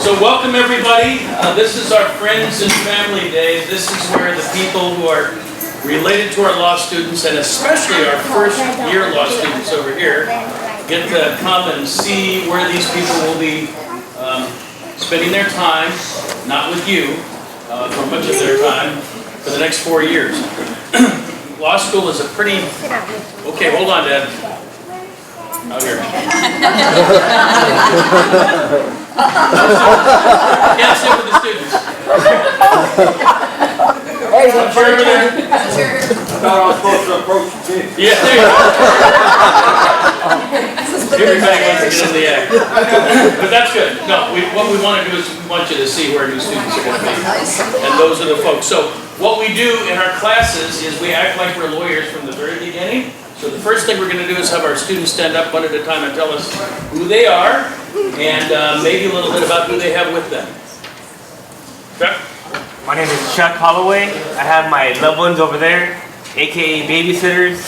So welcome everybody. This is our Friends and Family Day. This is where the people who are related to our law students, and especially our first year law students over here, get to come and see where these people will be spending their time, not with you, for much of their time, for the next 4 years. Law school is a pretty... Okay, hold on, Dad. Out here. Can't sit with the students. Hey, Up here over there. I thought I was supposed to approach the kid. Yeah, there you go. Everybody wants to get in the act. But that's good. No, what we want to do is we want you to see where new students are going to be. And those are the folks. So what we do in our classes is we act like we're lawyers from the very beginning. So the first thing we're going to do is have our students stand up one at a time and tell us who they are and maybe a little bit about who they have with them. Chuck? My name is Chuck Holloway. I have my loved ones over there, aka babysitters.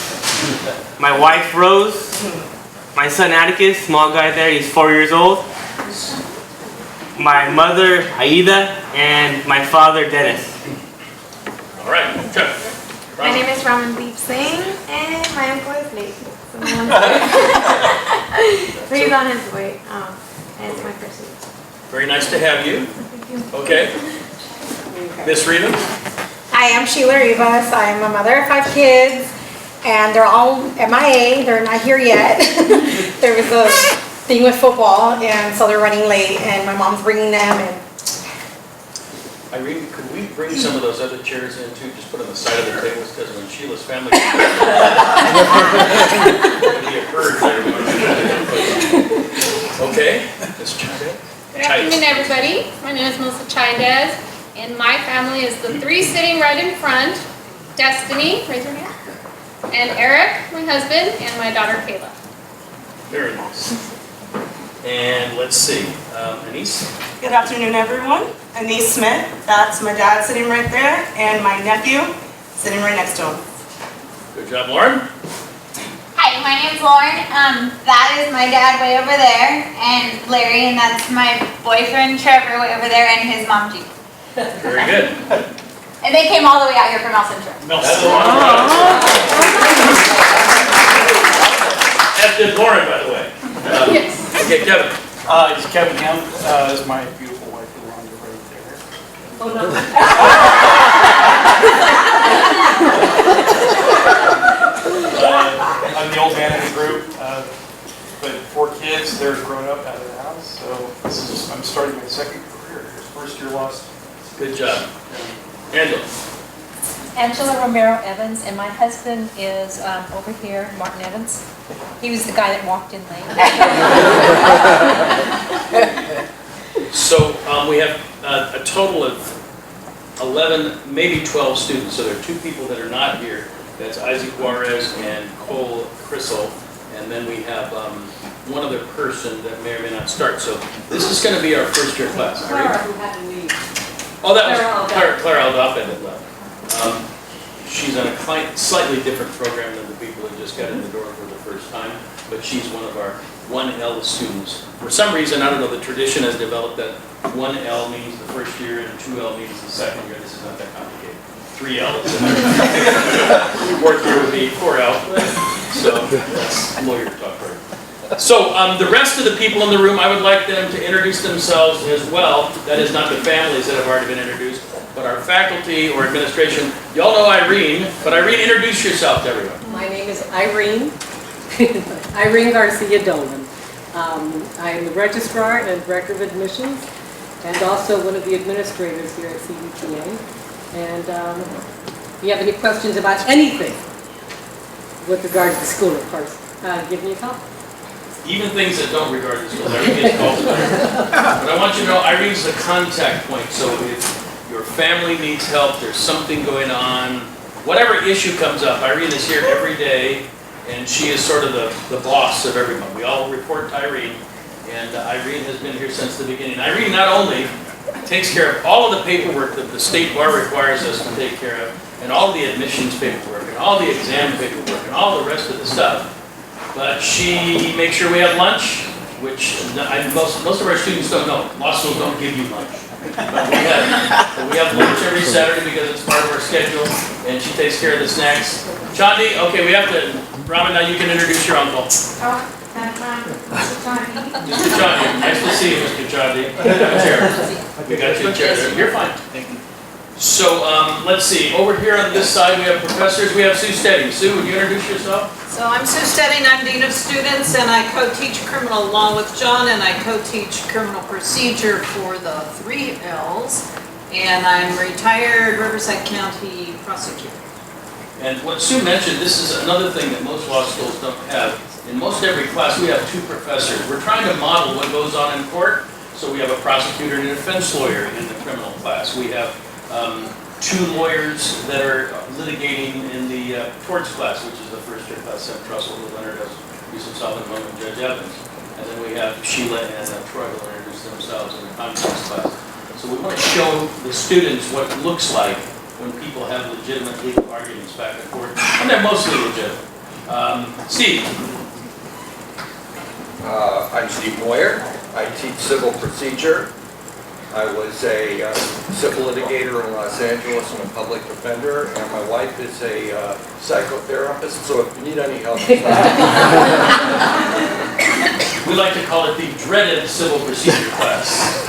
My wife Rose. My son Atticus, small guy there, he's 4 years old. My mother Aida and my father Dennis. All right, Chuck. My name is Ramandeep Singh, and my uncle is late. So he's on his way, and it's my first week. Very nice to have you. Thank you. Okay. Miss Rita? Hi, I'm Sheila Rivas. I'm a mother of 5 kids, and they're all MIA. They're not here yet. There was a thing with football, and so they're running late, and my mom's bringing them. And Irene, could we bring some of those other chairs in too? Just put on the side of the tables, because when Sheila's family comes, there'll be a herd there. Okay, Ms. Chavez. Good afternoon, everybody. My name is Melissa Chaydez, and my family is the 3 sitting right in front. Destiny, raise your hand. And Eric, my husband, and my daughter Kayla. Very nice. And let's see, Anise? Good afternoon, everyone. Anise Smith, that's my dad sitting right there, and my nephew sitting right next to him. Good job, Lauren. Hi, my name's Lauren. That is my dad way over there, and Larry, and that's my boyfriend Trevor way over there, and his mom Jean. Very good. And they came all the way out here from El Centro. That's As did Lauren, by the way. Yes. Okay, Kevin. It's Kevin Ham. Is my beautiful wife Yolanda right there. Oh, no. I'm the old man in the group, but 4 kids. They're grown up out of the house, so I'm starting my second career. First year lost. Good job. Angela. Angela Romero Evans, and my husband is over here, Martin Evans. He was the guy that walked in late. So we have a total of 11, maybe 12 students. So there are 2 people that are not here. That's Isaac Juarez and Cole Crissel. And then we have one other person that may or may not start. So this is going to be our first year class. Clara, who had to leave. Oh, that was Clara Aldape that left. She's on a slightly different program than the people who just got in the door for the first time, but she's one of our 1L students. For some reason, I don't know, the tradition has developed that 1L means the first year and 2L means the second year. This is not that complicated. 3L is in there. 4th year would be 4L. So that's lawyer talk for you. So the rest of the people in the room, I would like them to introduce themselves as well. That is not the families that have already been introduced, but our faculty or administration. Y'all know Irene, but Irene, introduce yourself to everyone. My name is Irene, Irene Garcia Dolan. I am the registrar and director of admissions, and also one of the administrators here at CBTA. And if you have any questions about anything with regard to the school, of course, give me a call. Even things that don't regard the school, Irene gets called about. But I want you to know Irene's the contact point. So if your family needs help, there's something going on, whatever issue comes up, Irene is here every day, and she is sort of the boss of everyone. We all report to Irene, and Irene has been here since the beginning. Irene not only takes care of all of the paperwork that the state bar requires us to take care of, and all the admissions paperwork, and all the exam paperwork, and all the rest of the stuff, but she makes sure we have lunch, which most of our students don't know. Law schools don't give you lunch. But we have lunch every Saturday because it's part of our schedule, and she takes care of the snacks. Chandi, okay, we have to, Raman, now you can introduce your uncle. Oh, that's Mr. Johnny. Mr. Chandi, nice to see you, Mr. Chandi. Have a chair. We got you a chair. You're fine. So, let's see, over here on this side we have professors. We have Sue Steady. Sue, would you introduce yourself? So I'm Sue Stedding, I'm Dean of Students, and I co-teach criminal law with John, and I co-teach criminal procedure for the 3 Ls, and I'm retired Riverside County prosecutor. And what Sue mentioned, this is another thing that most law schools don't have. In most every class, we have 2 professors. We're trying to model what goes on in court, so we have a prosecutor and a defense lawyer in the criminal class. We have 2 lawyers that are litigating in the torts class, which is the first year class. Sam Trussell, who Leonard does use himself in one with Judge Evans. And then we have Sheila and Troy will introduce themselves in the contracts class. So we want to show the students what it looks like when people have legitimate legal arguments back and forth. And they're mostly legitimate. Steve. I'm Steve Moyer. I teach civil procedure. I was a civil litigator in Los Angeles and a public defender, and my wife is a psychotherapist, so if you need any help. We like to call it the dreaded civil procedure class.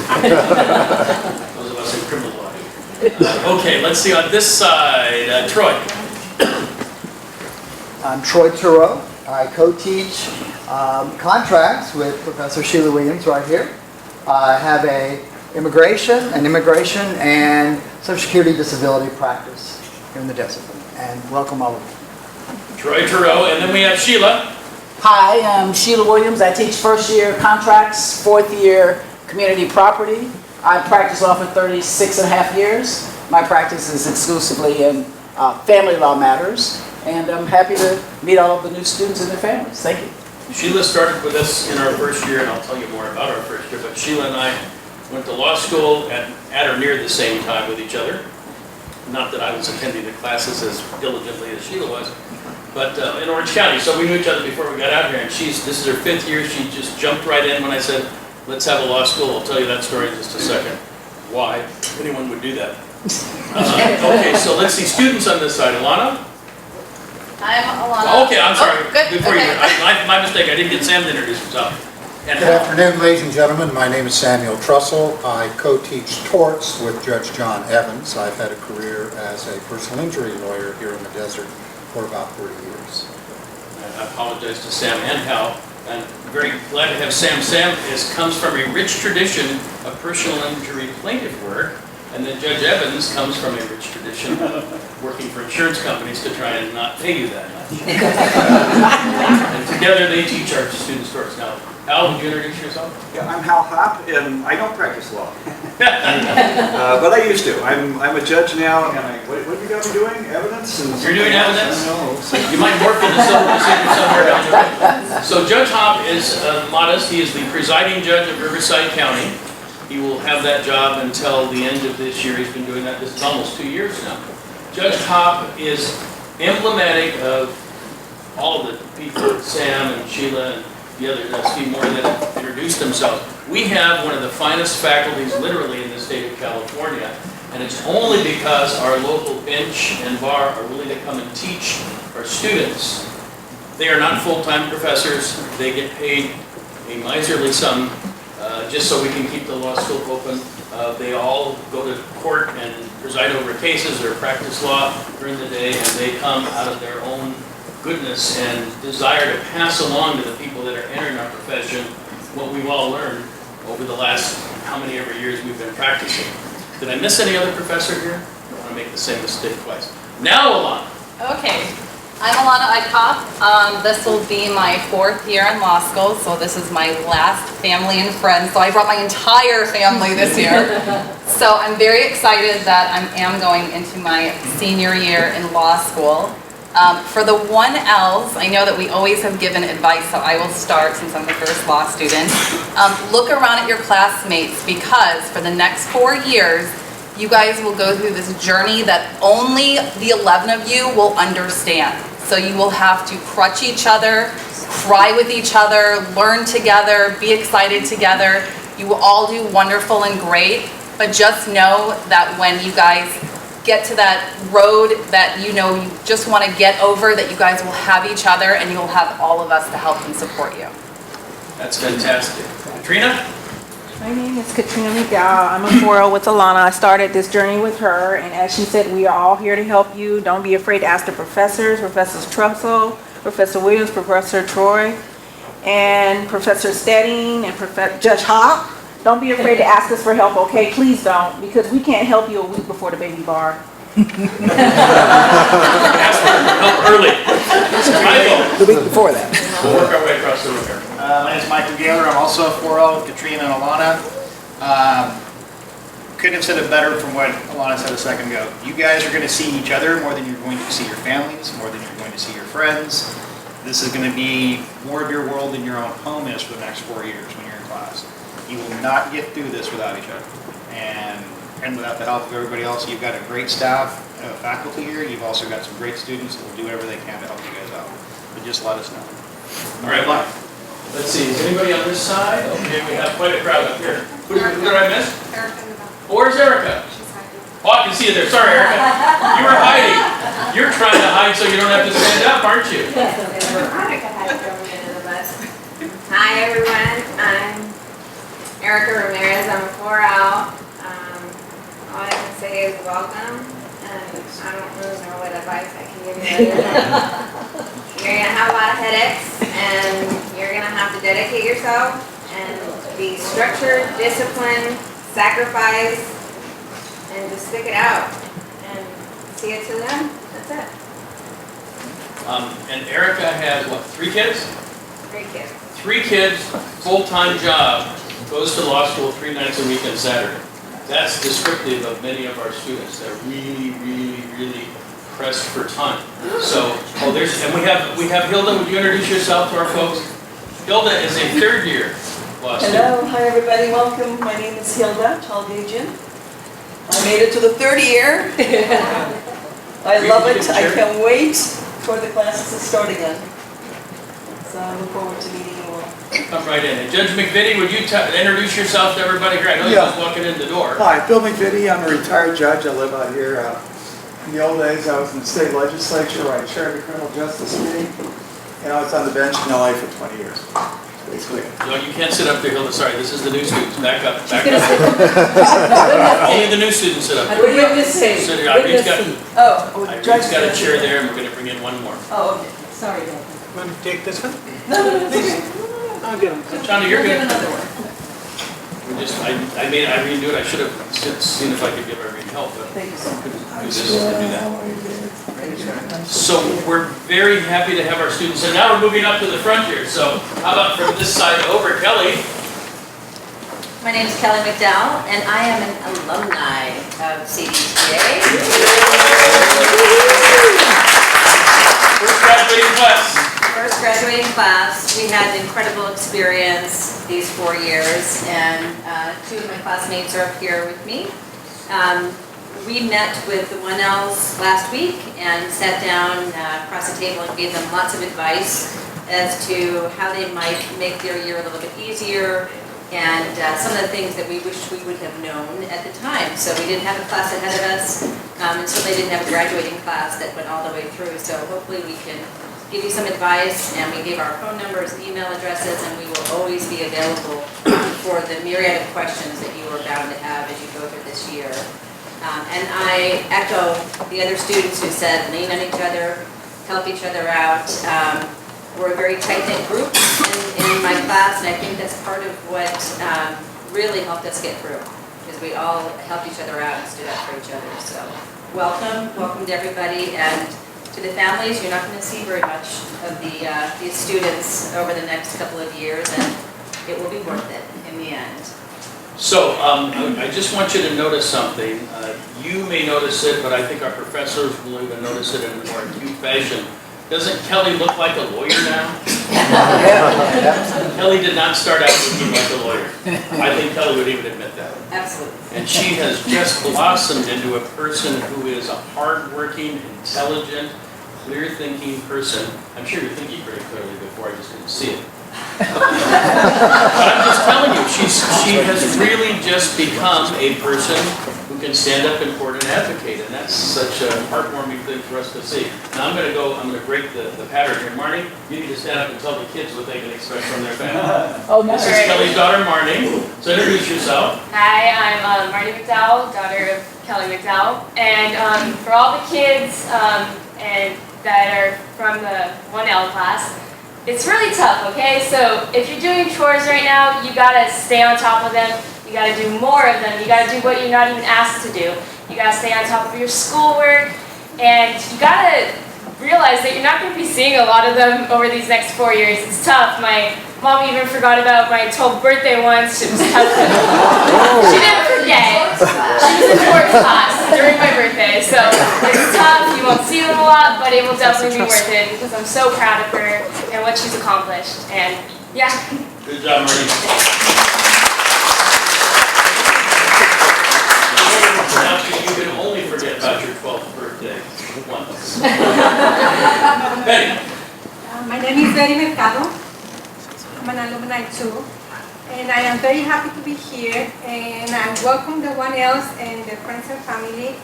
Those of us in criminal law. Okay, let's see on this side, Troy. I'm Troy Turow. I co-teach contracts with Professor Sheila Williams right here. I have an immigration and Social Security disability practice here in the discipline. And welcome all of you. Troy Turow, and then we have Sheila. Hi, I'm Sheila Williams. I teach first year contracts, 4th year community property. I practice law for 36 and a half years. My practice is exclusively in family law matters, and I'm happy to meet all of the new students and their families. Thank you. Sheila started with us in our first year, and I'll tell you more about our first year, but Sheila and I went to law school at or near the same time with each other. Not that I was attending the classes as diligently as Sheila was, but in Orange County. So we knew each other before we got out here, and this is her 5th year. She just jumped right in when I said, let's have a law school. I'll tell you that story in just a second. Why anyone would do that. Okay, so let's see, students on this side. Alana? I'm Alana. Okay, I'm sorry. Oh, good. Before Okay. my mistake, I didn't get Sam to introduce himself. And Good afternoon, ladies and gentlemen. My name is Samuel Trussell. I co-teach torts with Judge John Evans. I've had a career as a personal injury lawyer here in the desert for about 30 years. I apologize to Sam and Hal. I'm very glad to have Sam. Sam comes from a rich tradition of personal injury plaintiff work, and then Judge Evans comes from a rich tradition of working for insurance companies to try and not pay you that much. And together they teach our students torts. Now, Hal, would you introduce yourself? Yeah, I'm Hal Hopp, and I don't practice law. But I used to. I'm a judge now, and what have you got me doing? Evidence? And You're doing evidence? No. You might work in the civil procedure somewhere down the road. So Judge Hopp is modest. He is the presiding judge of Riverside County. He will have that job until the end of this year. He's been doing that. This is almost 2 years now. Judge Hopp is emblematic of all of the people, Sam and Sheila and the other Steve Moore, that have introduced themselves. We have one of the finest faculties literally in the state of California, and it's only because our local bench and bar are willing to come and teach our students. They are not full-time professors. They get paid a miserly sum just so we can keep the law school open. They all go to court and preside over cases or practice law during the day, and they come out of their own goodness and desire to pass along to the people that are entering our profession what we've all learned over the last how many ever years we've been practicing. Did I miss any other professor here? I don't want to make the same mistake twice. Now, Alana. Okay, I'm Alana Eidkoff. This will be my 4th year in law school, so this is my last family and friends. So I brought my entire family this year. So I'm very excited that I am going into my senior year in law school. For the 1Ls, I know that we always have given advice, so I will start since I'm the first law student. Look around at your classmates, because for the next 4 years, you guys will go through this journey that only the 11 of you will understand. So you will have to crutch each other, cry with each other, learn together, be excited together. You will all do wonderful and great, but just know that when you guys get to that road that you know you just want to get over, that you guys will have each other and you'll have all of us to help and support you. That's fantastic. Katrina? My name is Katrina McDowell. I'm a 4L with Alana. I started this journey with her, and as she said, we are all here to help you. Don't be afraid to ask the professors, Professor Trussell, Professor Williams, Professor Troy, and Professor Stedding, and Judge Hawk. Don't be afraid to ask us for help, okay? Please don't, because we can't help you a week before the baby bar. Ask for help early. Michael? The week before that. We'll work our way across the room here. My name is Michael Gaylor. I'm also a 4L with Katrina and Alana. Couldn't have said it better from what Alana said a second ago. You guys are going to see each other more than you're going to see your families, more than you're going to see your friends. This is going to be more of your world than your own home is for the next 4 years when you're in class. You will not get through this without each other. And without the help of everybody else. You've got a great staff, faculty here. You've also got some great students that will do whatever they can to help you guys out. But just let us know. All right, Black. Let's see, is anybody on this side? Okay, we have quite a crowd up here. Who did I miss? Where's Erica? Oh, I can see you there. Sorry, Erica. You were hiding. You're trying to hide so you don't have to stand up, aren't you? Hi everyone, I'm Erica Ramirez. I'm a 4L. All I can say is welcome, and I don't really know what advice I can give you. You're gonna have a lot of headaches, and you're gonna have to dedicate yourself and be structured, disciplined, sacrifice, and just stick it out and see it to the end. That's it. And Erica has, what, 3 kids? 3 kids. 3 kids, full-time job, goes to law school 3 nights a week on Saturday. That's descriptive of many of our students. They're really pressed for time. So, and we have Hilda. Would you introduce yourself to our folks? Hilda is a 3rd year law student. Hello, hi everybody, welcome. My name is Hilda Chaldejian. I made it to the 3rd year. I love it. I can't wait for the classes to start again. So I look forward to meeting you all. Come right in. And Judge McVitie, would you introduce yourself to everybody here? I know you're just walking in the door. Hi, Bill McVitie. I'm a retired judge. I live out here. In the old days, I was in the state legislature where I chaired the criminal justice committee, and I was on the bench in LA for 20 years. Basically. No, you can't sit up there, Hilda. Sorry, this is the new students. Back up. Only the new students sit up there. Witnessing. Irene's got a chair Judge. there, and we're going to bring in one more. Oh, okay. Sorry, Dad. Want to take this one? No, I'll get him. Johnny, you're good. another one. I made Irene do it. I should have seen if I could give Irene help, but Thank you so much. do this to do that. So we're very happy to have our students, and now we're moving up to the front here. So how about from this side over, Kelly? My name is Kelly McDowell, and I am an alumni of CDTA. First graduating class. First graduating class. We had an incredible experience these 4 years, and 2 of my classmates are up here with me. We met with the 1Ls last week and sat down across the table and gave them lots of advice as to how they might make their year a little bit easier, and some of the things that we wished we would have known at the time. So we didn't have a class ahead of us, and so they didn't have a graduating class that went all the way through. So hopefully we can give you some advice, and we gave our phone numbers, email addresses, and we will always be available for the myriad of questions that you are bound to have as you go through this year. And I echo the other students who said lean on each other, help each other out. We're a very tight-knit group in my class, and I think that's part of what really helped us get through, because we all helped each other out and stood up for each other. So welcome to everybody, and to the families. You're not going to see very much of these students over the next couple of years, and it will be worth it in the end. So I just want you to notice something. You may notice it, but I think our professors will even notice it in a more acute fashion. Doesn't Kelly look like a lawyer now? Kelly did not start out looking like a lawyer. I think Kelly would even admit that. Absolutely. And she has just blossomed into a person who is a hardworking, intelligent, clear-thinking person. I'm sure you're thinking very clearly before, I just didn't see it. But I'm just telling you, she has really just become a person who can stand up in court and advocate, and that's such a heartwarming thing for us to see. Now I'm going to break the pattern here. Marnie, you need to stand up and tell the kids what they can expect from their family. Oh, nice. This is Kelly's daughter, Marnie. So introduce yourself. Hi, I'm Marnie McDowell, daughter of Kelly McDowell, and for all the kids and that are from the 1L class, it's really tough, okay? So if you're doing chores right now, you gotta stay on top of them. You gotta do more of them. You gotta do what you're not even asked to do. You gotta stay on top of your schoolwork, and you gotta realize that you're not gonna be seeing a lot of them over these next 4 years. It's tough. My mom even forgot about my 12th birthday once. It was tough. She didn't forget. She was in fourth class during my birthday, so it's tough. You won't see them a lot, but it will definitely be worth it because I'm so proud of her and what she's accomplished. And yeah. Good job, Marnie. Now you can only forget about your 12th birthday once. Betty. My name is Betty Mercado. I'm an alumni too. And I am very happy to be here. And I welcome the 1Ls and the friends and family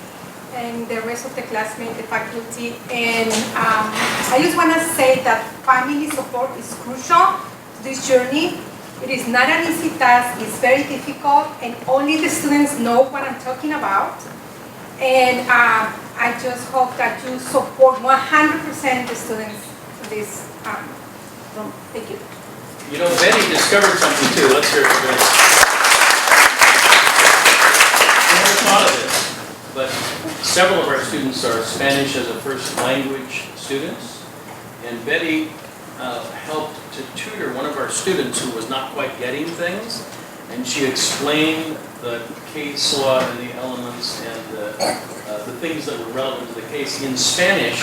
and the rest of the classmates, the faculty. And I just want to say that family support is crucial to this journey. It is not an easy task. It's very difficult, and only the students know what I'm talking about. And I just hope that you support 100% the students in this room. Thank you. You know, Betty discovered something too. Let's hear it for Betty. I never thought of this, but several of our students are Spanish as a first language students, and Betty helped to tutor one of our students who was not quite getting things, and she explained the case law and the elements and the things that were relevant to the case in Spanish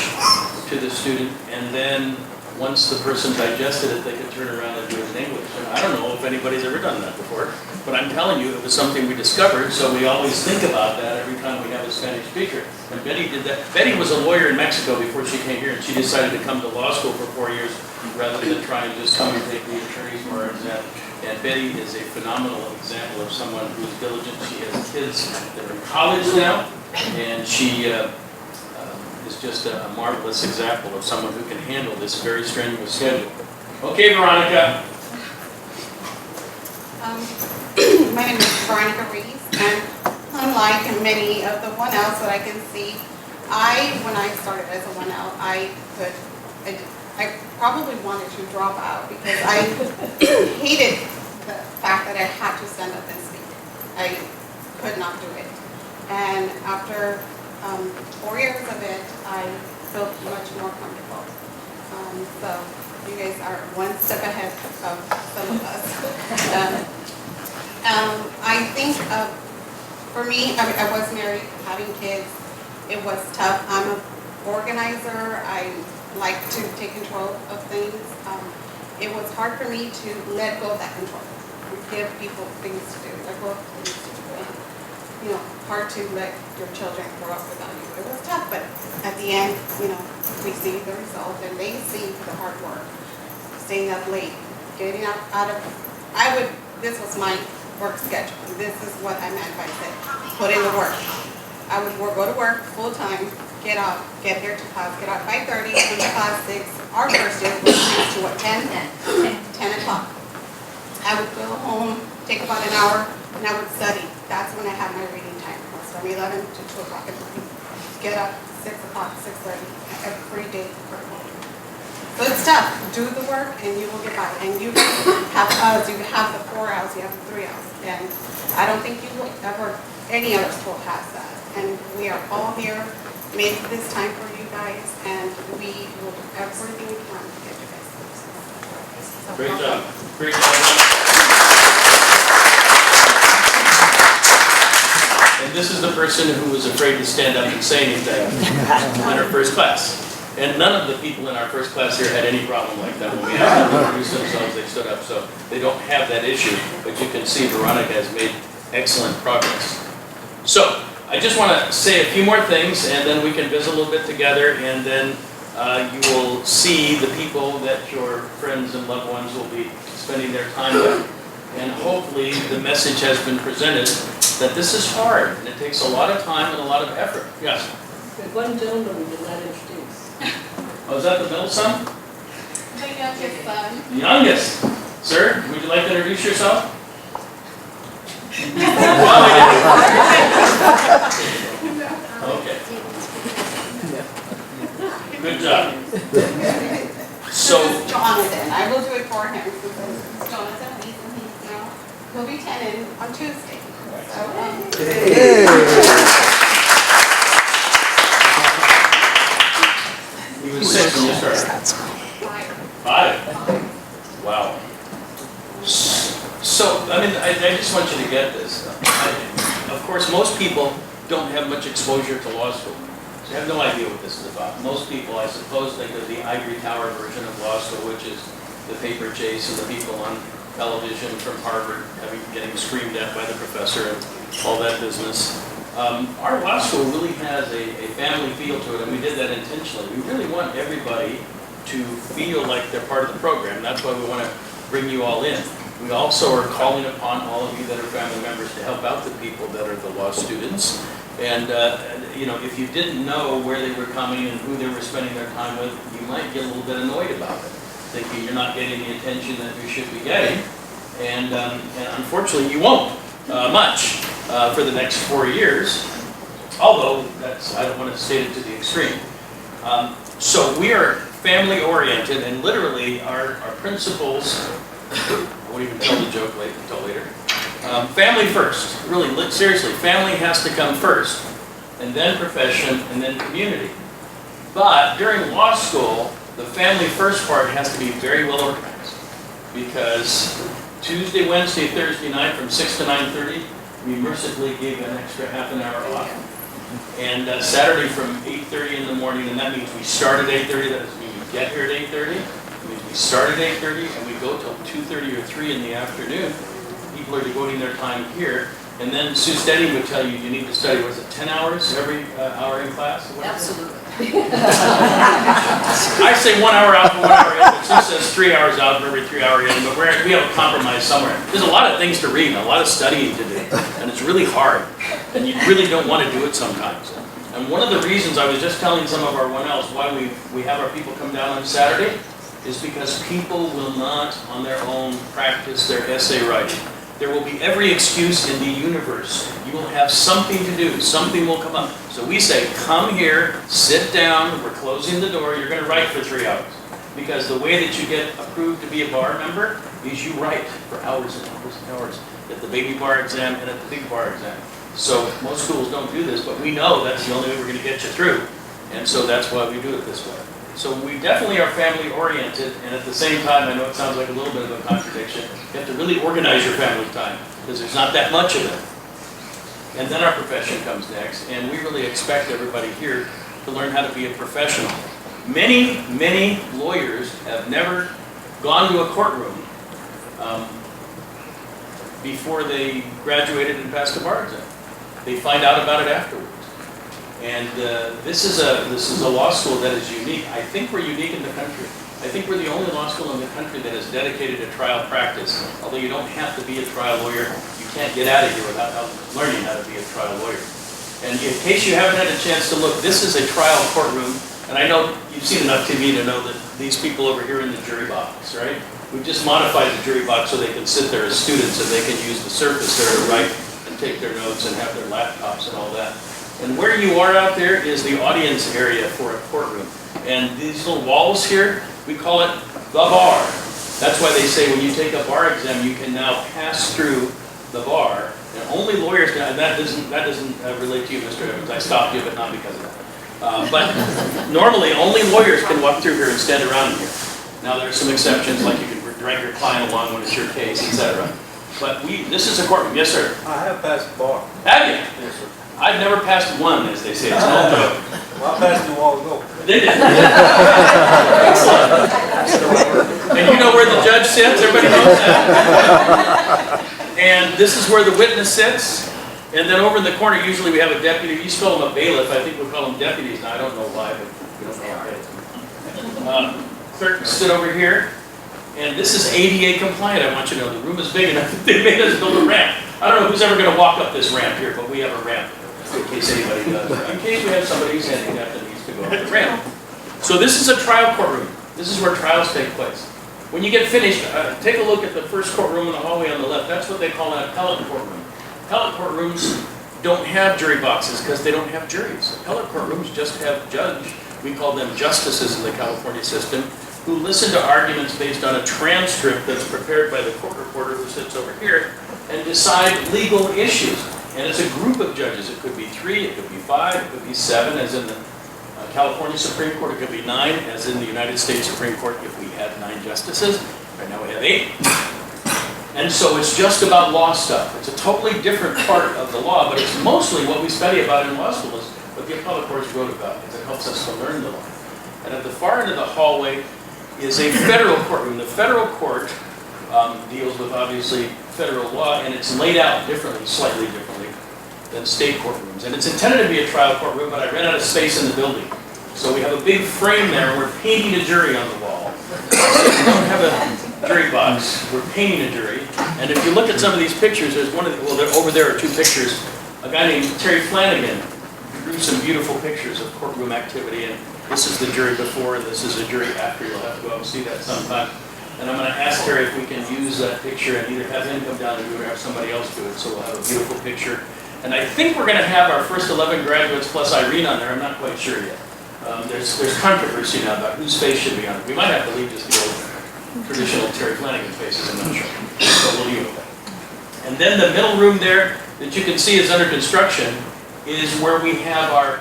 to the student, and then once the person digested it, they could turn around and do it in English. And I don't know if anybody's ever done that before, but I'm telling you, it was something we discovered, so we always think about that every time we have a Spanish speaker. And Betty did that. Betty was a lawyer in Mexico before she came here, and she decided to come to law school for 4 years rather than try and just come and take the attorney's bar exam. And Betty is a phenomenal example of someone who's diligent. She has kids that are in college now, and she is just a marvelous example of someone who can handle this very strenuous schedule. Okay, Veronica. My name is Veronica Rees, and unlike many of the 1Ls that I can see, when I started as a 1L, I probably wanted to drop out because I hated the fact that I had to stand up and speak. I could not do it. And after 4 years of it, I felt much more comfortable. So you guys are one step ahead of some of us. I think for me, I was married, having kids. It was tough. I'm an organizer. I like to take control of things. It was hard for me to let go of that control. Give people things to do, let go of things to do. You know, hard to let your children grow up without you. It was tough, but at the end, you know, we see the result and they see the hard work. Staying up late, getting out of, this was my work schedule. This is what I meant by saying, put in the work. I would go to work full time, get up, get here to class, get out 5:30, come to class 6. Our first year was 6 to what, 10 o'clock. I would go home, take about an hour, and I would study. That's when I had my reading time. It was from 11 to 2 o'clock in the morning. Get up 6 o'clock, 6:30, every day for home. So it's tough. Do the work and you will get by. And you have us, you have the 4 hours, you have the 3 hours. And I don't think you will ever, any other school has that. And we are all here, made this time for you guys, and we will do everything we can to get you guys through. Great job. Great job. And this is the person who was afraid to stand up and say anything in her first class. And none of the people in our first class here had any problem like that. When we asked them to introduce themselves, they stood up. So they don't have that issue. But you can see Veronica has made excellent progress. So I just want to say a few more things, and then we can visit a little bit together, and then You will see the people that your friends and loved ones will be spending their time with. And hopefully the message has been presented that this is hard and it takes a lot of time and a lot of effort. Yes? There's one gentleman we did not introduce. Oh, is that the middle son? The youngest son. The youngest. Sir, would you like to introduce yourself? Okay. Good job. So, Jonathan, I will do it for him. It's Jonathan, he's now, he'll be 10 on Tuesday. So, he was 6 when you started. 5. Wow. So, I mean, I just want you to get this. Of course, most people don't have much exposure to law school. So you have no idea what this is about. Most people, I suppose, think of the ivory tower version of law school, which is the paper chase and the people on television from Harvard getting screamed at by the professor and all that business. Our law school really has a family feel to it, and we did that intentionally. We really want everybody to feel like they're part of the program. That's why we want to bring you all in. We also are calling upon all of you that are family members to help out the people that are the law students. And, you know, if you didn't know where they were coming and who they were spending their time with, you might get a little bit annoyed about it, thinking you're not getting the attention that you should be getting. And unfortunately, you won't much for the next 4 years, although that's, I don't want to state it to the extreme. So we are family oriented, and literally our principles, I won't even tell the joke until later. Family first, really, seriously, family has to come first, and then profession, and then community. But during law school, the family first part has to be very well organized, because Tuesday, Wednesday, Thursday night from 6 to 9:30, we mercifully gave an extra half an hour off. And Saturday from 8:30 in the morning, and that means we start at 8:30, that doesn't mean we get here at 8:30. It means we start at 8:30 and we go till 2:30 or 3 in the afternoon. People are devoting their time here. And then Sue Steady would tell you need to study, was it 10 hours every hour in class? Absolutely. I say 1 hour out for 1 hour in, but Sue says 3 hours out for every 3 hour in, but we have a compromise somewhere. There's a lot of things to read, and a lot of studying to do, and it's really hard, and you really don't want to do it sometimes. And one of the reasons I was just telling some of our 1Ls why we have our people come down on Saturday is because people will not, on their own, practice their essay writing. There will be every excuse in the universe. You will have something to do. Something will come up. So we say, come here, sit down, we're closing the door, you're going to write for 3 hours. Because the way that you get approved to be a bar member is you write for hours and hours and hours at the baby bar exam and at the big bar exam. So most schools don't do this, but we know that's the only way we're going to get you through. And so that's why we do it this way. So we definitely are family oriented, and at the same time, I know it sounds like a little bit of a contradiction, you have to really organize your family time, because there's not that much of it. And then our profession comes next, and we really expect everybody here to learn how to be a professional. Many, many lawyers have never gone to a courtroom before they graduated and passed the bar exam. They find out about it afterwards. And this is a law school that is unique. I think we're unique in the country. I think we're the only law school in the country that is dedicated to trial practice. Although you don't have to be a trial lawyer, you can't get out of here without learning how to be a trial lawyer. And in case you haven't had a chance to look, this is a trial courtroom. And I know you've seen enough TV to know that these people over here in the jury box, right? We've just modified the jury box so they can sit there as students and they can use the surface there to write and take their notes and have their laptops and all that. And where you are out there is the audience area for a courtroom. And these little walls here, we call it the bar. That's why they say when you take a bar exam, you can now pass through the bar. And only lawyers can, and that doesn't relate to you, Mr. Evans. I stopped you, but not because of that. But normally, only lawyers can walk through here and stand around in here. Now, there are some exceptions, like you can drag your client along when it's your case, etc. But this is a courtroom. Yes, sir? I have passed the bar. Have you? Yes, sir. I've never passed one, as they say. It's no joke. Well, I passed it a while ago. They did. Excellent. And you know where the judge sits? Everybody knows that. And this is where the witness sits. And then over in the corner, usually we have a deputy. We used to call them a bailiff. I think we call them deputies now. I don't know why, but we don't know why. Clerk stood over here, and this is ADA compliant, I want you to know. The room is big enough that they made us build a ramp. I don't know who's ever gonna walk up this ramp here, but we have a ramp, in case anybody does. In case we have somebody who's handicapped that needs to go up the ramp. So this is a trial courtroom. This is where trials take place. When you get finished, take a look at the first courtroom in the hallway on the left. That's what they call an appellate courtroom. Appellate courtrooms don't have jury boxes because they don't have juries. Appellate courtrooms just have judge, we call them justices in the California system, who listen to arguments based on a transcript that's prepared by the court reporter who sits over here and decide legal issues. And it's a group of judges. It could be 3, it could be 5, it could be 7, as in the California Supreme Court. It could be 9, as in the United States Supreme Court if we had 9 justices. Right now we have 8. And so it's just about law stuff. It's a totally different part of the law, but it's mostly what we study about in law school is what the appellate courts wrote about, because it helps us to learn the law. And at the far end of the hallway is a federal courtroom. The federal court deals with, obviously, federal law, and it's laid out differently, slightly differently than state courtrooms. And it's intended to be a trial courtroom, but I ran out of space in the building. So we have a big frame there, and we're painting a jury on the wall. So we don't have a jury box, we're painting a jury. And if you look at some of these pictures, there's one of the, well, over there are 2 pictures. A guy named Terry Flanagan drew some beautiful pictures of courtroom activity, and this is the jury before, and this is the jury after. You'll have to go out and see that sometime. And I'm going to ask Terry if we can use that picture and either have him come down and do it or have somebody else do it, so we'll have a beautiful picture. And I think we're going to have our first 11 graduates plus Irene on there. I'm not quite sure yet. There's controversy now about whose face should be on it. We might have to leave just the old traditional Terry Flanagan faces, I'm not sure. So we'll leave it with that. And then the middle room there that you can see is under construction is where we have our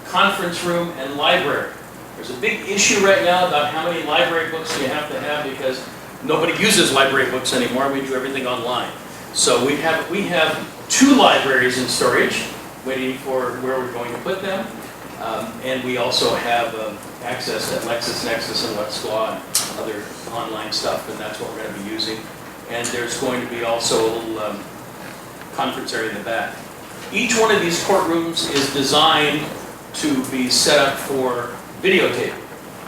conference room and library. There's a big issue right now about how many library books you have to have because nobody uses library books anymore. We do everything online. So we have 2 libraries in storage, waiting for where we're going to put them. And we also have access at LexisNexis and Westlaw and other online stuff, and that's what we're going to be using. And there's going to be also a little conference area in the back. Each one of these courtrooms is designed to be set up for videotaping.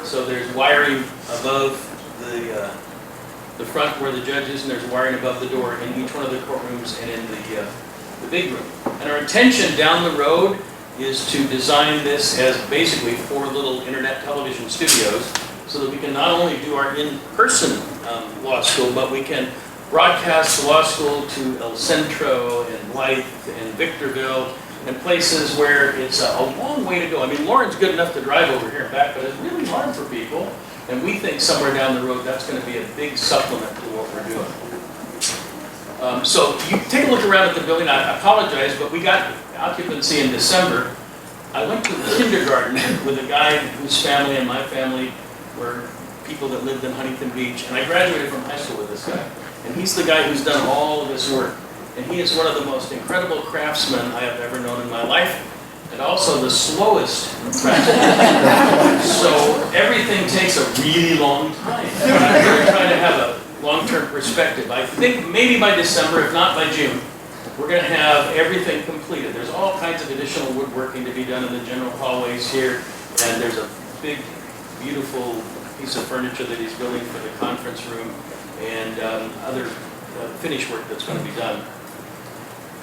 So there's wiring above the front where the judge is, and there's wiring above the door in each one of the courtrooms and in the big room. And our intention down the road is to design this as basically 4 little internet television studios so that we can not only do our in-person law school, but we can broadcast law school to El Centro and Blythe and Victorville and places where it's a long way to go. I mean, Lauren's good enough to drive over here and back, but it's really hard for people. And we think somewhere down the road that's going to be a big supplement to what we're doing. So you take a look around at the building. I apologize, but we got occupancy in December. I went to kindergarten with a guy whose family and my family were people that lived in Huntington Beach, and I graduated from high school with this guy. And he's the guy who's done all of this work. And he is one of the most incredible craftsmen I have ever known in my life, and also the slowest craftsman. So everything takes a really long time. And I'm really trying to have a long-term perspective. I think maybe by December, if not by June, we're going to have everything completed. There's all kinds of additional woodworking to be done in the general hallways here, and there's a big, beautiful piece of furniture that he's building for the conference room, and other finish work that's going to be done.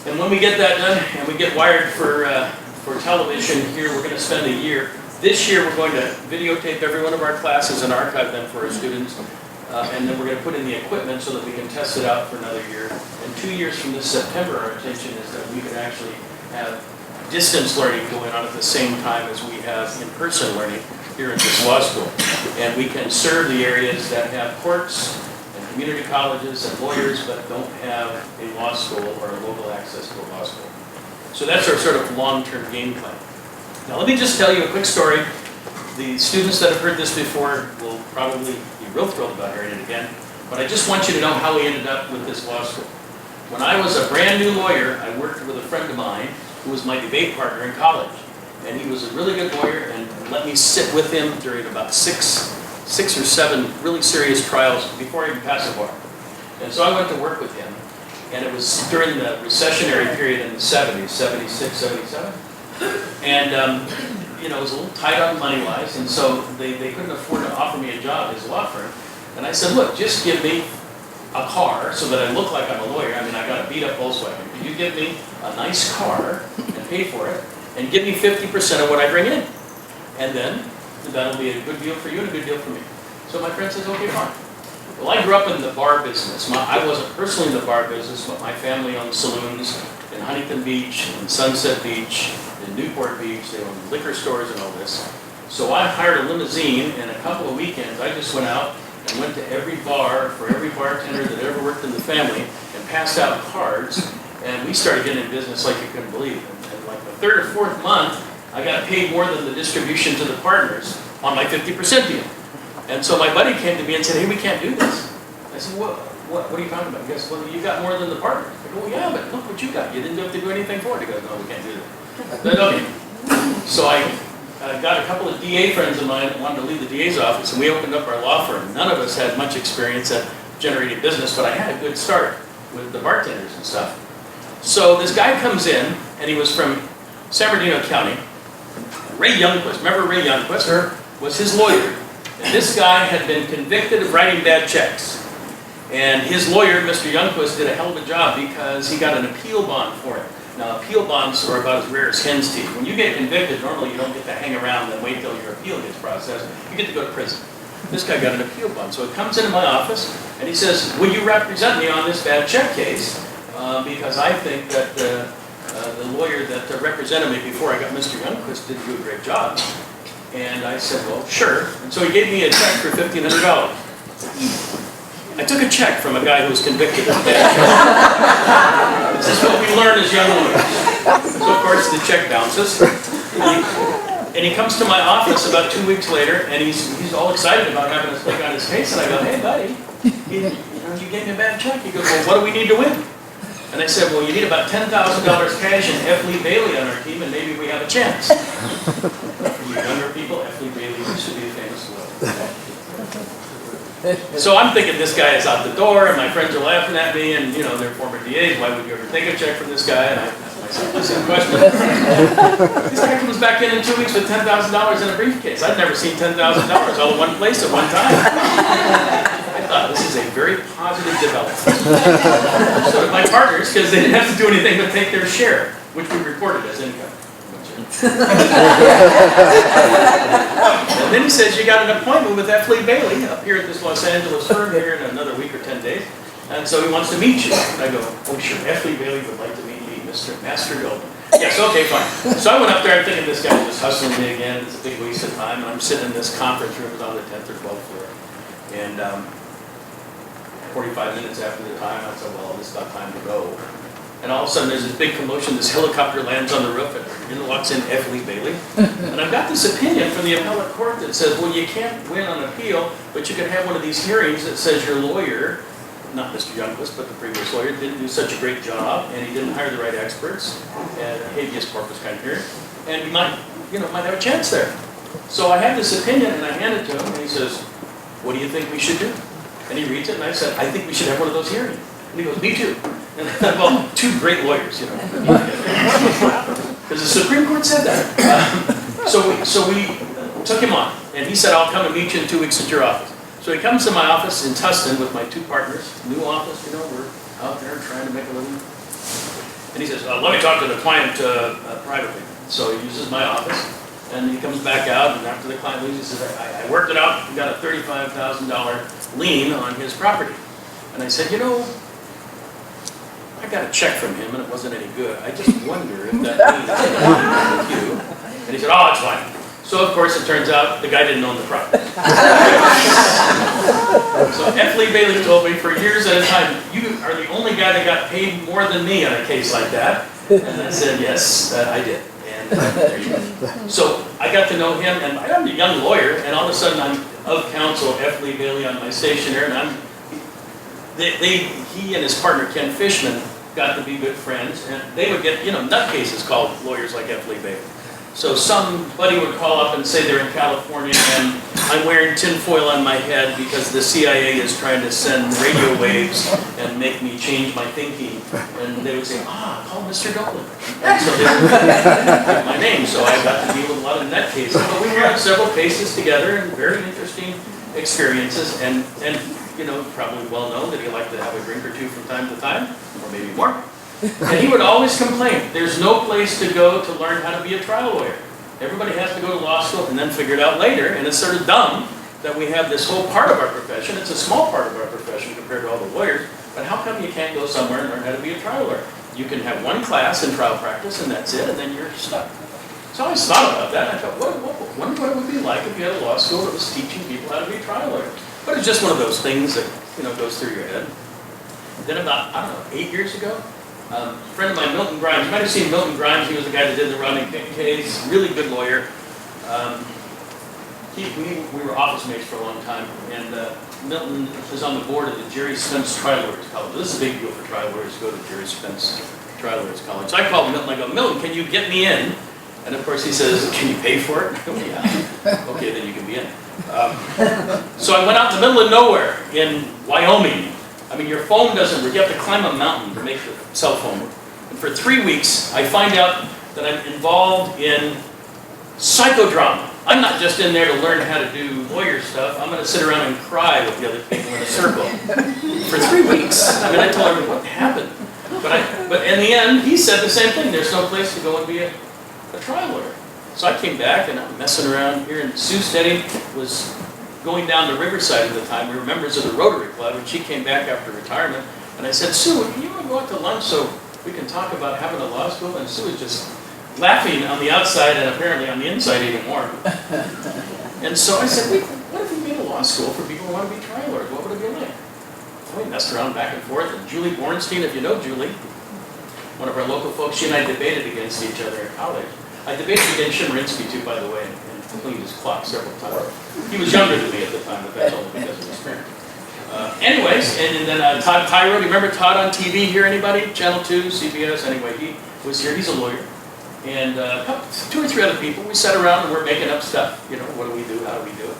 And when we get that done, and we get wired for television here, we're going to spend a year. This year, we're going to videotape every one of our classes and archive them for our students. And then we're going to put in the equipment so that we can test it out for another year. And 2 years from this September, our intention is that we can actually have distance learning going on at the same time as we have in-person learning here at this law school. And we can serve the areas that have courts and community colleges and lawyers but don't have a law school or a local access to a law school. So that's our sort of long-term game plan. Now let me just tell you a quick story. The students that have heard this before will probably be real thrilled about hearing it again, but I just want you to know how we ended up with this law school. When I was a brand new lawyer, I worked with a friend of mine who was my debate partner in college. And he was a really good lawyer and let me sit with him during about six or seven really serious trials before I even passed the bar. And so I went to work with him, and it was during the recessionary period in the 70s, 76, 77. And you know, was a little tight on money-wise, and so they couldn't afford to offer me a job as a law firm. And I said, look, just give me a car so that I look like I'm a lawyer. I mean, I got a beat-up Volkswagen. Could you give me a nice car and pay for it, and give me 50% of what I bring in? And then that'll be a good deal for you and a good deal for me. So my friend says, okay, fine. Well, I grew up in the bar business. I wasn't personally in the bar business, but my family owned saloons in Huntington Beach, in Sunset Beach, in Newport Beach. They owned liquor stores and all this. So I hired a limousine, and a couple of weekends I just went out and went to every bar for every bartender that ever worked in the family and passed out cards. And we started getting in business like you couldn't believe. And like the third or fourth month, I got paid more than the distribution to the partners on my 50% deal. And so my buddy came to me and said, hey, we can't do this. I said, what are you talking about? He goes, well, you got more than the partners. I go, well, yeah, but look what you got. You didn't have to do anything for it. He goes, no, we can't do that. I said, okay. So I got a couple of DA friends of mine that wanted to leave the DA's office, and we opened up our law firm. None of us had much experience at generating business, but I had a good start with the bartenders and stuff. So this guy comes in, and he was from San Bernardino County. Ray Youngquist, remember Ray Youngquist? Was his lawyer. And this guy had been convicted of writing bad checks. And his lawyer, Mr. Youngquist, did a hell of a job because he got an appeal bond for it. Now, appeal bonds are about as rare as hen's teeth. When you get convicted, normally you don't get to hang around and wait till your appeal gets processed. You get to go to prison. This guy got an appeal bond. So he comes into my office, and he says, will you represent me on this bad check case? Because I think that the lawyer that represented me before I got Mr. Youngquist didn't do a great job. And I said, well, sure. And so he gave me a check for $1,500. I took a check from a guy who was convicted of bad checks. This is what we learn as young lawyers. So of course the check bounces. And he comes to my office about 2 weeks later, and he's all excited about having us take on his case. And I go, hey, buddy, you gave me a bad check. He goes, well, what do we need to win? And I said, well, you need about $10,000 cash and F. Lee Bailey on our team, and maybe we have a chance. For you younger people, F. Lee Bailey used to be a famous lawyer. So I'm thinking this guy is out the door, and my friends are laughing at me, and you know, they're former DAs. Why would you ever take a check from this guy? And I asked myself the same question. This guy comes back in 2 weeks with $10,000 in a briefcase. I'd never seen $10,000 all in one place at one time. I thought this is a very positive development. So did my partners, because they didn't have to do anything but take their share, which we reported as income. And then he says, you got an appointment with F. Lee Bailey up here at this Los Angeles firm here in another week or 10 days. And so he wants to meet you. And I go, oh sure, F. Lee Bailey would like to meet me, Mr. Master Goldman. Yes, okay, fine. So I went up there, I'm thinking this guy's just hustling me again. It's a big waste of time. And I'm sitting in this conference room, it's on the 10th or 12th floor. And 45 minutes after the time, I said, well, it's about time to go. And all of a sudden there's this big commotion, this helicopter lands on the roof, and in walks in F. Lee Bailey. And I've got this opinion from the appellate court that says, well, you can't win on appeal, but you can have one of these hearings that says your lawyer, not Mr. Youngquist, but the previous lawyer, didn't do such a great job, and he didn't hire the right experts, and a habeas corpus kind of hearing, and he might have a chance there. So I have this opinion, and I hand it to him, and he says, what do you think we should do? And he reads it, and I said, I think we should have one of those hearings. And he goes, me too. And I thought, well, two great lawyers, you know. Because the Supreme Court said that. So we took him on, and he said, I'll come and meet you in 2 weeks at your office. So he comes to my office in Tustin with my two partners, new office, you know, we're out there trying to make a living. And he says, let me talk to the client privately. So he uses my office, and he comes back out, and after the client leaves, he says, I worked it out, we got a $35,000 lien on his property. And I said, you know, I got a check from him and it wasn't any good. I just wonder if that means with you. And he said, oh, it's fine. So of course it turns out the guy didn't own the property. So F. Lee Bailey told me for years at a time, you are the only guy that got paid more than me on a case like that. And I said, yes, I did. And there you go. So I got to know him, and I'm a young lawyer, and all of a sudden I'm of counsel F. Lee Bailey on my station there, and he and his partner Ken Fishman got to be good friends, and they would get, nutcases called lawyers like F. Lee Bailey. So somebody would call up and say they're in California and I'm wearing tinfoil on my head because the CIA is trying to send radio waves and make me change my thinking. And they would say, call Mr. Dolan. And so they would give my name, so I got to deal with a lot of net cases. But we had several cases together and very interesting experiences. And probably well known that he liked to have a drink or two from time to time, or maybe more. And he would always complain, there's no place to go to learn how to be a trial lawyer. Everybody has to go to law school and then figure it out later, and it's sort of dumb that we have this whole part of our profession. It's a small part of our profession compared to all the lawyers, but how come you can't go somewhere and learn how to be a trial lawyer? You can have one class in trial practice and that's it, and then you're stuck. So I always thought about that, and I thought, wonder what it would be like if you had a law school that was teaching people how to be a trial lawyer. But it's just one of those things that goes through your head. Then about, 8 years ago, a friend of mine, Milton Grimes, you might have seen Milton Grimes, he was the guy that did the Rodney King case, really good lawyer. We were office mates for a long time, and Milton was on the board of the Jerry Spence Trial Lawyers College. This is a big deal for trial lawyers to go to Jerry Spence Trial Lawyers College. So I called Milton, I go, Milton, can you get me in? And of course he says, can you pay for it? Yeah. Okay, then you can be in. So I went out in the middle of nowhere in Wyoming. I mean, your phone doesn't work. You have to climb a mountain to make your cell phone work. And for 3 weeks, I find out that I'm involved in psychodrama. I'm not just in there to learn how to do lawyer stuff. I'm going to sit around and cry with the other people in a circle for 3 weeks. I mean, I told everyone what happened. But in the end, he said the same thing. There's no place to go and be a trial lawyer. So I came back and I'm messing around here, and Sue Steady was going down to Riverside at the time. We were members of the Rotary Club, and she came back after retirement. And I said, Sue, can you want to go out to lunch so we can talk about having a law school? And Sue was just laughing on the outside and apparently on the inside even more. And so I said, what if we made a law school for people who want to be trial lawyers? What would it be like? So we messed around back and forth. And Julie Bornstein, if you know Julie, one of our local folks, she and I debated against each other in college. I debated against Chemerinsky too, by the way, and cleaned his clock several times. He was younger than me at the time, but that's only because of his parents. Anyways, and then Todd Tyro, do you remember Todd on TV here, anybody? Channel 2, CBS, anyway, he was here, he's a lawyer. And 2 or 3 other people, we sat around and we're making up stuff. What do we do, how do we do it?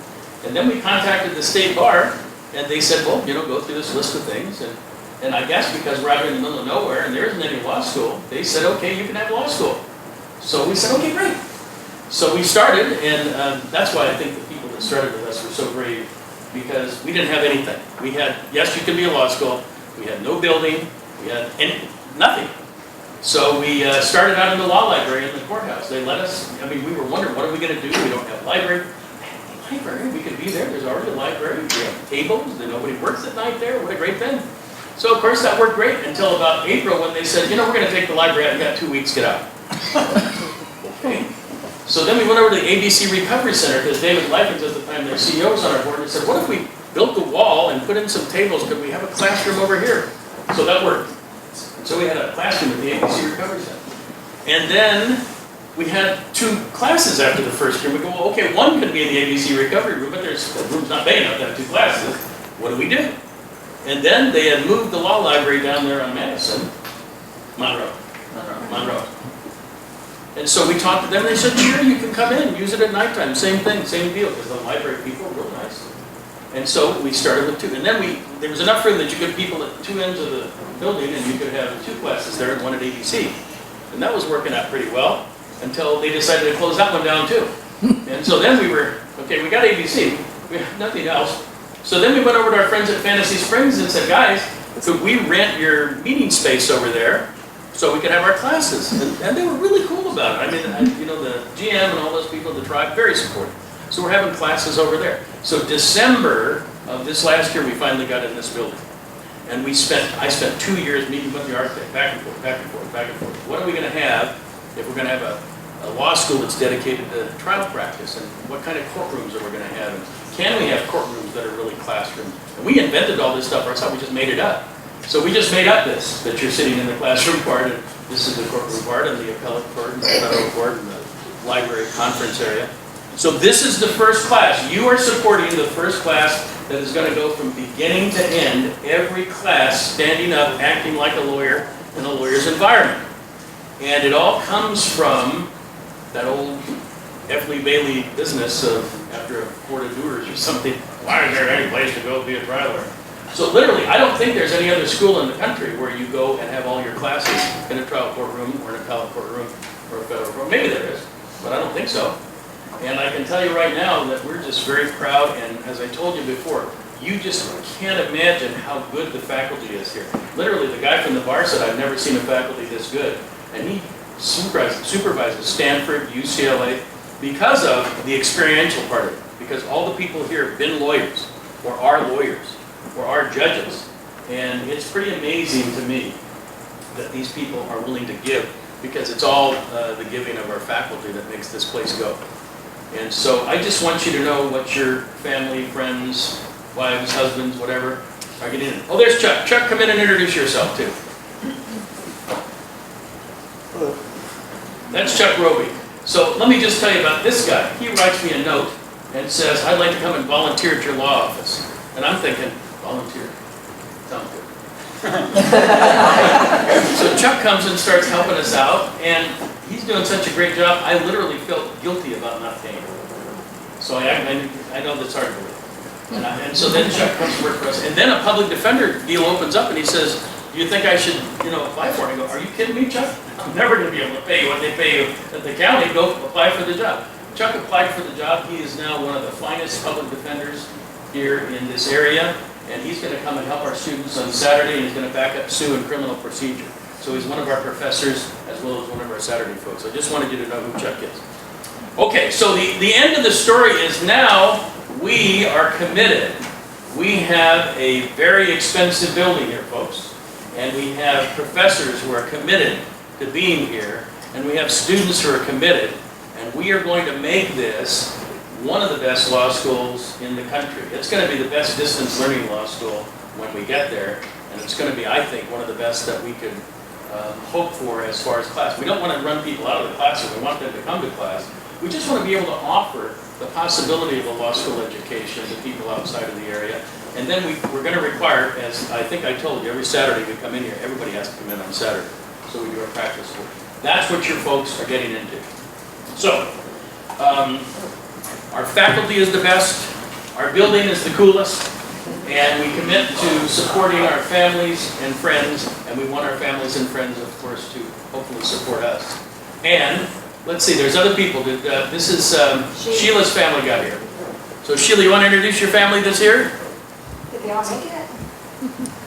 And then we contacted the state bar, and they said, well, go through this list of things. And I guess because we're out here in the middle of nowhere and there isn't any law school, they said, okay, you can have law school. So we said, okay, great. So we started, and that's why I think the people that started with us were so brave, because we didn't have anything. We had, yes, you can be a law school. We had no building. We had nothing. So we started out in the law library in the courthouse. They let us, we were wondering, what are we going to do? We don't have a library. Library, we could be there. There's already a library. We have tables. Nobody works at night there. What a great thing. So of course that worked great until about April when they said, we're going to take the library out. You got 2 weeks, get out. Okay. So then we went over to the ABC Recovery Center because David Likens at the time, their CEO, was on our board, and said, what if we built the wall and put in some tables? Could we have a classroom over here? So that worked. So we had a classroom at the ABC Recovery Center. And then we had 2 classes after the first year. We go, well, okay, one could be in the ABC Recovery room, but the room's not big enough to have 2 classes. What do we do? And then they had moved the law library down there on Madison, Monroe. And so we talked to them, and they said, sure, you can come in and use it at nighttime. Same thing, same deal, because the library people were real nice. And so we started with 2. And then there was enough room that you could have people at 2 ends of the building, and you could have 2 classes there and 1 at ABC. And that was working out pretty well until they decided to close that one down too. And so then we got ABC. We had nothing else. So then we went over to our friends at Fantasy Springs and said, guys, could we rent your meeting space over there so we could have our classes? And they were really cool about it. The GM and all those people in the tribe, very supportive. So we're having classes over there. So December of this last year, we finally got in this building. And I spent 2 years meeting with the architect, back and forth, back and forth, back and forth. What are we going to have if we're going to have a law school that's dedicated to trial practice? And what kind of courtrooms are we going to have? And can we have courtrooms that are really classrooms? And we invented all this stuff ourselves. We just made it up. So we just made up this, that you're sitting in the classroom part, and this is the courtroom part, and the appellate court, and the federal court, and the library conference area. So this is the first class. You are supporting the first class that is going to go from beginning to end, every class standing up, acting like a lawyer in a lawyer's environment. And it all comes from that old F. Lee Bailey business of after a court of doers or something, why is there any place to go be a trial lawyer? So literally, I don't think there's any other school in the country where you go and have all your classes in a trial court room or an appellate court room or a federal court. Maybe there is, but I don't think so. And I can tell you right now that we're just very proud, and as I told you before, you just can't imagine how good the faculty is here. Literally, the guy from the bar said, I've never seen a faculty this good. And he supervises Stanford, UCLA, because of the experiential part of it. Because all the people here have been lawyers, or are lawyers, or are judges. And it's pretty amazing to me that these people are willing to give, because it's all the giving of our faculty that makes this place go. And so I just want you to know what your family, friends, wives, husbands, whatever, are getting in. Oh, there's Chuck. Chuck, come in and introduce yourself, too. That's Chuck Roby. So let me just tell you about this guy. He writes me a note and says, I'd like to come and volunteer at your law office. And I'm thinking, volunteer? Sounds good. So Chuck comes and starts helping us out, and he's doing such a great job, I literally felt guilty about not paying him. So I know that's hard to believe. And so then Chuck comes to work for us. And then a public defender deal opens up, and he says, do you think I should, apply for it? I go, are you kidding me, Chuck? I'm never going to be able to pay you what they pay you at the county. Go apply for the job. Chuck applied for the job. He is now one of the finest public defenders here in this area. And he's going to come and help our students on Saturday, and he's going to back up Sue in criminal procedure. So he's one of our professors as well as one of our Saturday folks. I just wanted you to know who Chuck is. Okay, so the end of the story is now we are committed. We have a very expensive building here, folks. And we have professors who are committed to being here. And we have students who are committed. And we are going to make this one of the best law schools in the country. It's going to be the best distance learning law school when we get there. And it's going to be, I think, one of the best that we could hope for as far as class. We don't want to run people out of the classroom. We want them to come to class. We just want to be able to offer the possibility of a law school education to people outside of the area. And then we're going to require, as I think I told you, every Saturday we come in here, everybody has to come in on Saturday. So we do our practice work. That's what your folks are getting into. So, our faculty is the best, our building is the coolest, and we commit to supporting our families and friends, and we want our families and friends, of course, to hopefully support us. And, let's see, there's other people. This is Sheila's family got here. So Sheila, you want to introduce your family that's here? Did they all make it?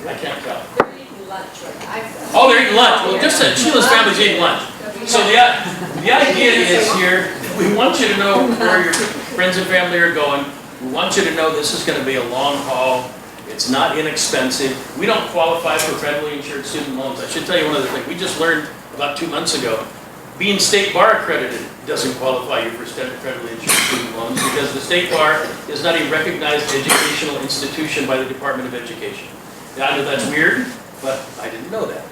I can't tell. They're eating lunch right now. Oh, they're eating lunch. Well, just said Sheila's family's eating lunch. So the idea is here, we want you to know where your friends and family are going. We want you to know this is going to be a long haul. It's not inexpensive. We don't qualify for federally insured student loans. I should tell you one other thing. We just learned about 2 months ago, being state bar accredited doesn't qualify you for federally insured student loans because the state bar is not a recognized educational institution by the Department of Education. Now, I know that's weird, but I didn't know that.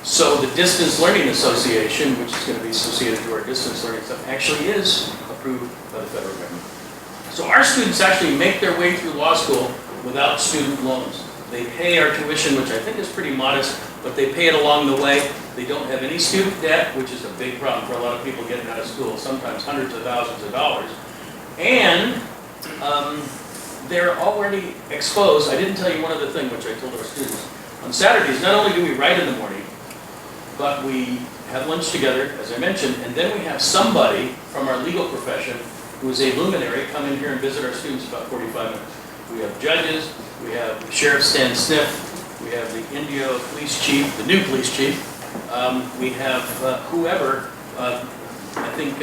So the Distance Learning Association, which is going to be associated to our distance learning stuff, actually is approved by the federal government. So our students actually make their way through law school without student loans. They pay our tuition, which I think is pretty modest, but they pay it along the way. They don't have any student debt, which is a big problem for a lot of people getting out of school, sometimes hundreds of thousands of dollars. And they're already exposed. I didn't tell you one other thing, which I told our students. On Saturdays, not only do we write in the morning, but we have lunch together, as I mentioned, and then we have somebody from our legal profession who is a luminary come in here and visit our students about 45 minutes. We have judges, we have Sheriff Stan Sniff, we have the Indio police chief, the new police chief, we have whoever, I think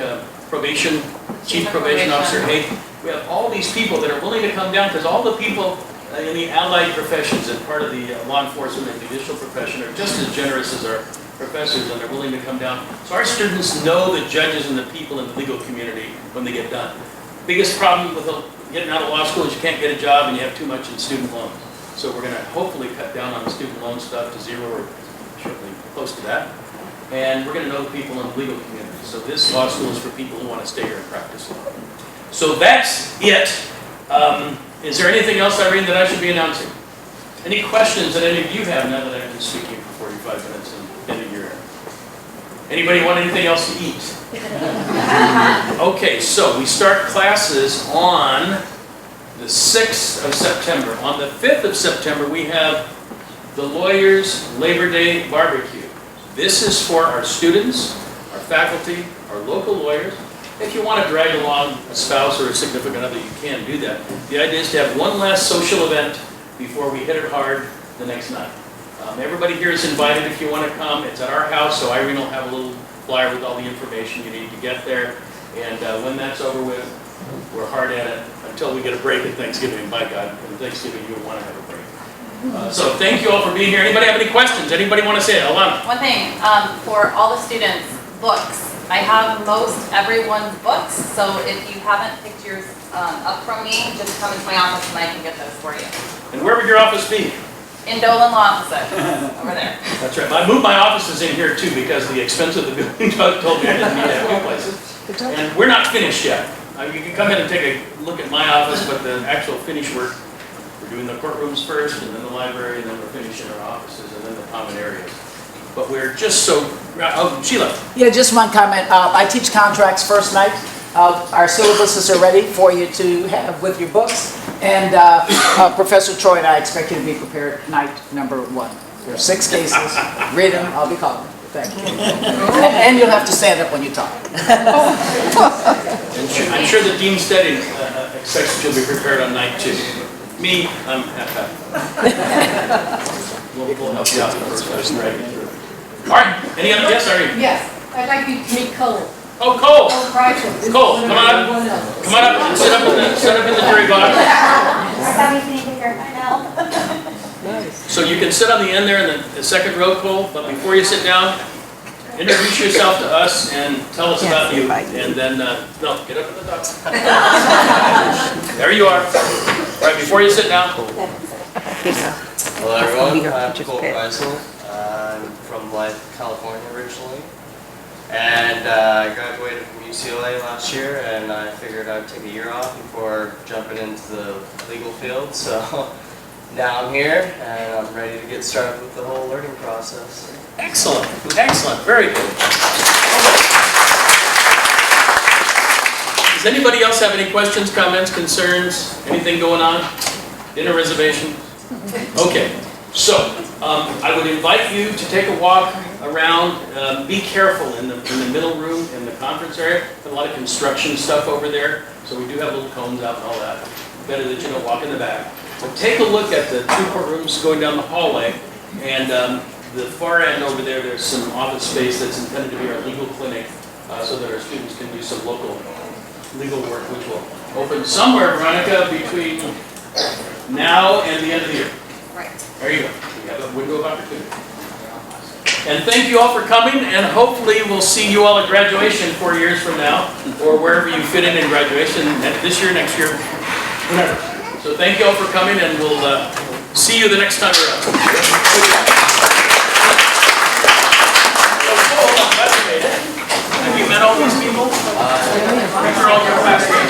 probation, chief probation officer Hayes. We have all these people that are willing to come down because all the people in the allied professions and part of the law enforcement and judicial profession are just as generous as our professors, and they're willing to come down. So our students know the judges and the people in the legal community when they get done. Biggest problem with getting out of law school is you can't get a job and you have too much in student loans. So we're going to hopefully cut down on the student loan stuff to zero or shortly close to that. And we're going to know the people in the legal community. So this law school is for people who want to stay here and practice law. So that's it. Is there anything else, Irene, that I should be announcing? Any questions that any of you have now that I've been speaking for 45 minutes and getting your Anybody want anything else to eat? Okay, so we start classes on the 6th of September. On the 5th of September, we have the Lawyers Labor Day Barbecue. This is for our students, our faculty, our local lawyers. If you want to drag along a spouse or a significant other, you can do that. The idea is to have one last social event before we hit it hard the next night. Everybody here is invited if you want to come. It's at our house, so Irene will have a little flyer with all the information you need to get there. And when that's over with, we're hard at it until we get a break at Thanksgiving. By God, on Thanksgiving you want to have a break. So thank you all for being here. Anybody have any questions? Anybody want to say it? Alana? One thing, for all the students, books. I have most everyone's books, so if you haven't picked yours up from me, just come into my office and I can get those for you. And where would your office be? In Dolan Law Office, over there. That's right. I moved my offices in here too because the expense of the building told me I didn't need to have two places. And we're not finished yet. You can come in and take a look at my office, but the actual finish work, we're doing the courtrooms first, and then the library, and then we're finishing our offices, and then the common areas. But we're just so, oh, Sheila. Yeah, just one comment. I teach contracts first night. Our syllabuses are ready for you to have with your books. And Professor Troy and I expect you to be prepared night number 1. There are 6 cases. Read them. I'll be calling. Thank you. And you'll have to stand up when you talk. I'm sure the Dean Stedding expects that you'll be prepared on night 2. Me, I'm half-half. We'll help you out the first time. All right, any other guests? Yes, I'd like you to meet Cole. Oh, Cole! Cole, Cole, come on up. Come on up and sit up in the jury box. So you can sit on the end there in the second row, Cole, but before you sit down, introduce yourself to us and tell us about you. And then, no, get up at the top. There you are. All right, before you sit down. Hello everyone, I'm Cole Kreisel. I'm from Blythe, California originally. And I graduated from UCLA last year, and I figured I'd take a year off before jumping into the legal field. So now I'm here, and I'm ready to get started with the whole learning process. Excellent, excellent, very good. Does anybody else have any questions, comments, concerns, anything going on? Dinner reservation? Okay, so I would invite you to take a walk around. Be careful in the middle room, in the conference area. A lot of construction stuff over there, so we do have little cones out and all that. Better that you don't walk in the back. But take a look at the 2 courtrooms going down the hallway, and the far end over there, there's some office space that's intended to be our legal clinic, so that our students can do some local legal work, which will open somewhere, Veronica, between now and the end of the year. Right. There you go. We have a window of opportunity. And thank you all for coming, and hopefully we'll see you all at graduation 4 years from now, or wherever you fit in graduation, this year, next year, whatever. So thank you all for coming, and we'll see you the next time around. Have you met all these people? These are all your classmates.